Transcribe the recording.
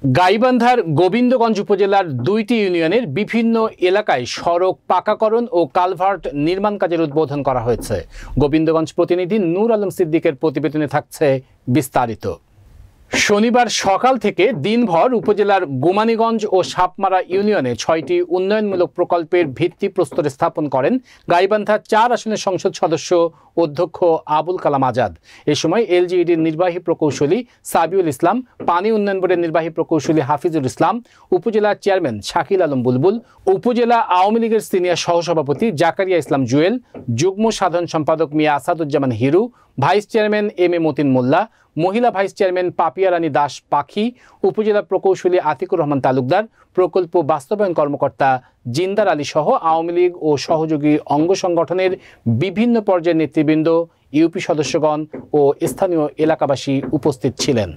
গাইবান্ধার গোবিন্দগঞ্জ উপজেলার ২টি ইউনিয়নের বিভিন্ন এলাকায় সড়ক পাকাকরণ ও কালভার্ট নির্মাণ কাজের উদ্বোধন করা হয়েছে। গোবিন্দগঞ্জ প্রতিনিধি নূর আলম সিদ্দিকের প্রতিবেদনে থাকছে বিস্তারিত। শনিবার সকাল থেকে দিনভর উপজেলার গোমানীগঞ্জ ও সাপমারা ইউনিয়নে ৬টি উন্নয়নমূলক প্রকল্পের ভিত্তিপ্রস্তর স্থাপন করেন গাইবান্ধা ৪ আসনের সংসদ সদস্য অধ্যক্ষ আবুল কালাম আজাদ। এ সময় এলজিইডির নির্বাহী প্রকৌশলী সাবিউল ইসলাম, পানি উন্নয়ন বোর্ডের নির্বাহী প্রকৌশলী হাফিজুল ইসলাম, উপজেলা চেয়ারম্যান শাকিল আলম বুলবুল, উপজেলা আওয়ামী লীগের সিনিয়র সহসভাপতি জাকারিয়া ইসলাম জুয়েল, যুগ্ম সাধারণ সম্পাদক Miah Asaduzzaman Hiru, vice chairman M A Matin Molla, মহিলা ভাইস চেয়ারম্যান পাপিয়া রানী দাস পাখি, উপজেলা প্রকৌশলী আতিকুর রহমান তালুকদার, প্রকল্প বাস্তবায়ন কর্মকর্তা জিন্দার আলী সহ আওয়ামী লীগ ও সহযোগী অঙ্গ সংগঠনের বিভিন্ন পর্যায়ের নেতৃবৃন্দ, ইউপি সদস্যগণ ও স্থানীয় এলাকাবাসী উপস্থিত ছিলেন।